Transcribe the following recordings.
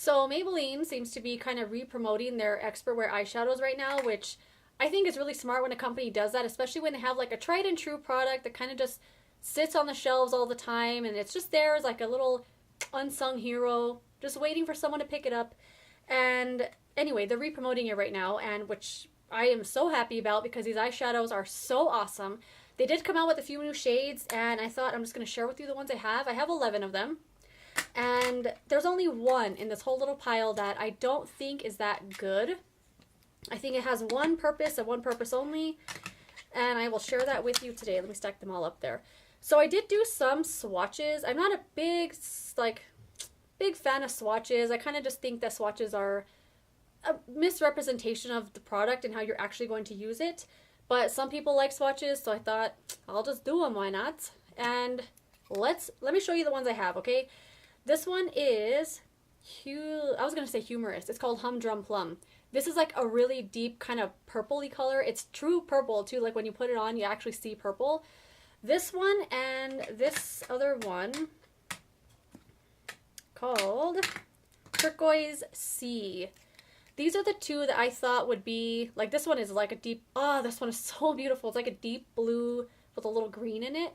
So Maybelline seems to be kind of re-promoting their expert wear eyeshadows right now, which I think is really smart when a company does that, especially when they have like a tried and true product that kind of just sits on the shelves all the time and it's just there as like a little unsung hero, just waiting for someone to pick it up. And anyway, they're re-promoting it right now, and which I am so happy about because these eyeshadows are so awesome. They did come out with a few new shades, and I thought I'm just going to share with you the ones I have. I have 11 of them. And there's only one in this whole little pile that I don't think is that good. I think it has one purpose and one purpose only. And I will share that with you today. Let me stack them all up there. So I did do some swatches. I'm not a big fan of swatches. I kind of just think that swatches are a misrepresentation of the product and how you're actually going to use it. But some people like swatches, so I thought I'll just do them. Why not? And let me show you the ones I have, okay? This one is, I was going to say humorous. It's called Humdrum Plum. This is like a really deep kind of purpley color. It's true purple too. Like when you put it on, you actually see purple. This one and this other one called Turquoise Sea. These are the two that I thought would be, like this one is like a deep, this one is so beautiful. It's like a deep blue with a little green in it.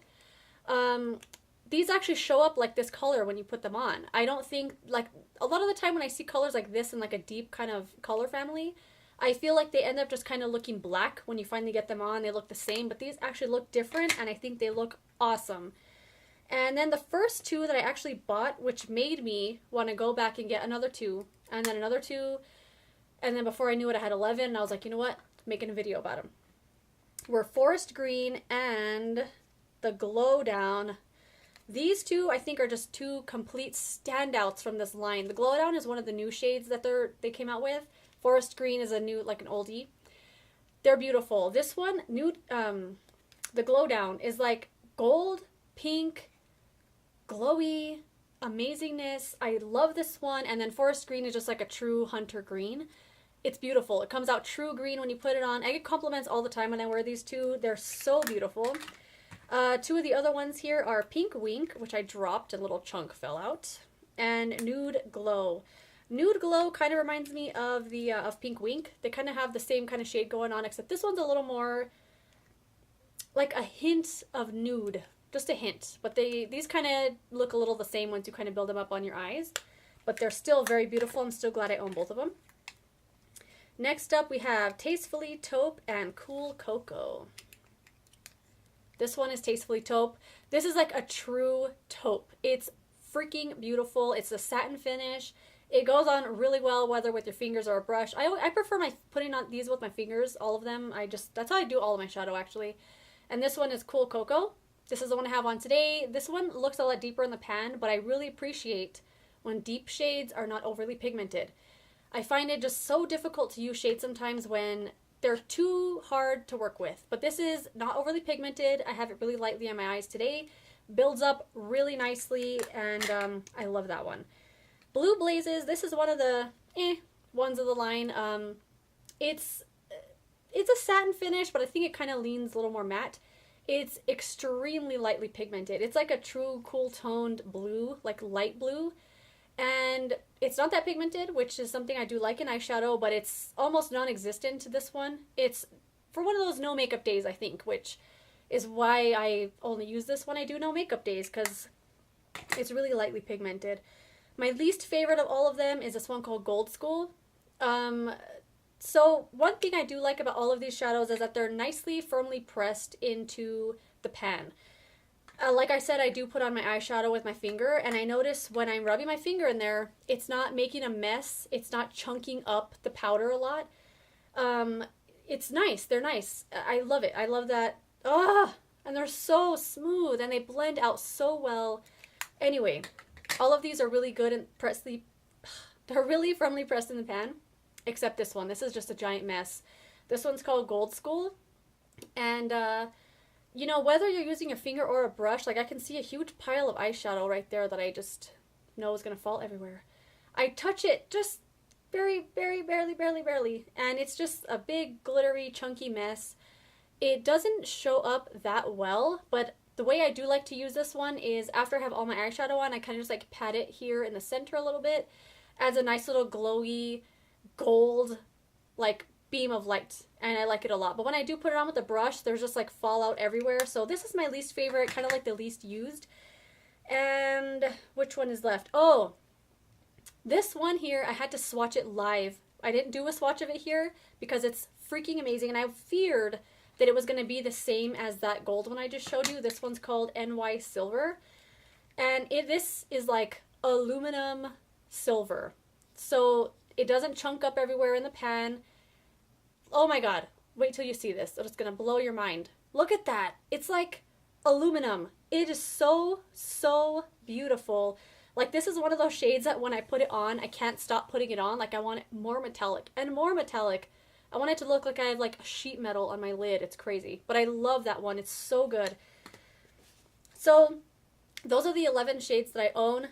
These actually show up like this color when you put them on. I don't think, like, a lot of the time when I see colors like this in like a deep kind of color family, I feel like they end up just kind of looking black when you finally get them on. They look the same, but these actually look different, and I think they look awesome. And then the first two that I actually bought, which made me want to go back and get another two, and then another two, and then before I knew it, I had 11, and I was like, you know what? I'm making a video about them. Were Forest Green and the Glow Down. These two, I think, are just two complete standouts from this line. The Glow Down is one of the new shades that they came out with. Forest Green is a new, like an oldie. They're beautiful. This one, the Glow Down, is like gold, pink, glowy, amazingness. I love this one. And then Forest Green is just like a true hunter green. It's beautiful. It comes out true green when you put it on. I get compliments all the time when I wear these two. They're so beautiful. Two of the other ones here are Pink Wink, which I dropped, a little chunk fell out, and Nude Glow. Nude Glow kind of reminds me of the of Pink Wink. They kind of have the same kind of shade going on, except this one's a little more like a hint of nude, just a hint. But these kind of look a little the same once you kind of build them up on your eyes, but they're still very beautiful. I'm still glad I own both of them. Next up, we have Tastefully Taupe and Cool Cocoa. This one is Tastefully Taupe. This is like a true taupe. It's freaking beautiful. It's a satin finish. It goes on really well, whether with your fingers or a brush. I prefer putting on these with my fingers, all of them. That's how I do all of my shadow, actually. And this one is Cool Cocoa. This is the one I have on today. This one looks a lot deeper in the pan, but I really appreciate when deep shades are not overly pigmented. I find it just so difficult to use shades sometimes when they're too hard to work with. But this is not overly pigmented. I have it really lightly on my eyes today. Builds up really nicely, and I love that one. Blue Blazes, this is one of the ones of the line. It's a satin finish, but I think it kind of leans a little more matte. It's extremely lightly pigmented. It's like a true cool toned blue, like light blue. And it's not that pigmented, which is something I do like in eyeshadow, but it's almost non-existent to this one. It's for one of those no makeup days, I think, which is why I only use this when I do no makeup days, because it's really lightly pigmented. My least favorite of all of them is this one called Gold School. So one thing I do like about all of these shadows is that they're nicely, firmly pressed into the pan. Like I said, I do put on my eyeshadow with my finger, and I notice when I'm rubbing my finger in there, it's not making a mess. It's not chunking up the powder a lot. It's nice. They're nice. I love it. I love that. And they're so smooth, and they blend out so well. Anyway, all of these are really good and they're really firmly pressed in the pan, except this one. This is just a giant mess. This one's called Gold School, and you know, whether you're using a finger or a brush, like I can see a huge pile of eyeshadow right there that I just know is going to fall everywhere. I touch it just very, very, barely, and it's just a big, glittery, chunky mess. It doesn't show up that well, but the way I do like to use this one is after I have all my eyeshadow on, I kind of just like pat it here in the center a little bit, adds a nice little glowy gold like beam of light, and I like it a lot. But when I do put it on with the brush, there's just like fallout everywhere. So this is my least favorite, kind of like the least used. And which one is left? Oh, this one here, I had to swatch it live. I didn't do a swatch of it here because it's freaking amazing, and I feared that it was going to be the same as that gold one I just showed you. This one's called NY Silver, and this is like aluminum silver, so it doesn't chunk up everywhere in the pan. Oh my god, wait till you see this. It's going to blow your mind. Look at that. It's like aluminum. It is so, so beautiful. Like, this is one of those shades that when I put it on, I can't stop putting it on. Like, I want it more metallic and more metallic. I want it to look like I have like sheet metal on my lid. It's crazy. But I love that one. It's so good. So those are the 11 shades that I own.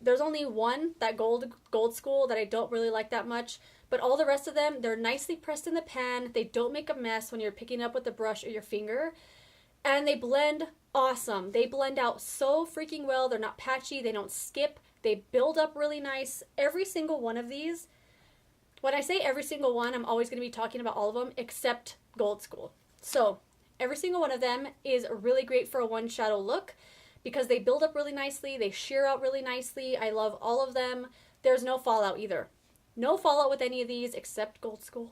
There's only one, that gold school, that I don't really like that much. But all the rest of them, they're nicely pressed in the pan. They don't make a mess when you're picking up with the brush or your finger. And they blend awesome. They blend out so freaking well. They're not patchy. They don't skip. They build up really nice. Every single one of these, when I say every single one, I'm always going to be talking about all of them except Gold School. So every single one of them is really great for a one shadow look because they build up really nicely. They sheer out really nicely. I love all of them. There's no fallout either. No fallout with any of these except Gold School.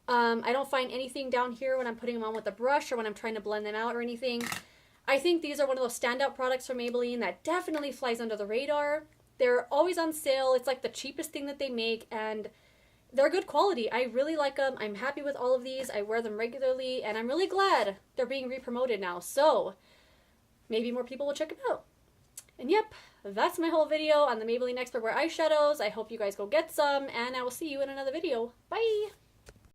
I don't find anything down here when I'm putting them on with a brush or when I'm trying to blend them out or anything. I think these are one of those standout products from Maybelline that definitely flies under the radar. They're always on sale. It's like the cheapest thing that they make, and they're good quality. I really like them. I'm happy with all of these. I wear them regularly, and I'm really glad they're being re-promoted now. So maybe more people will check them out. And yep, that's my whole video on the Maybelline Expert Wear eyeshadows. I hope you guys go get some, and I will see you in another video. Bye!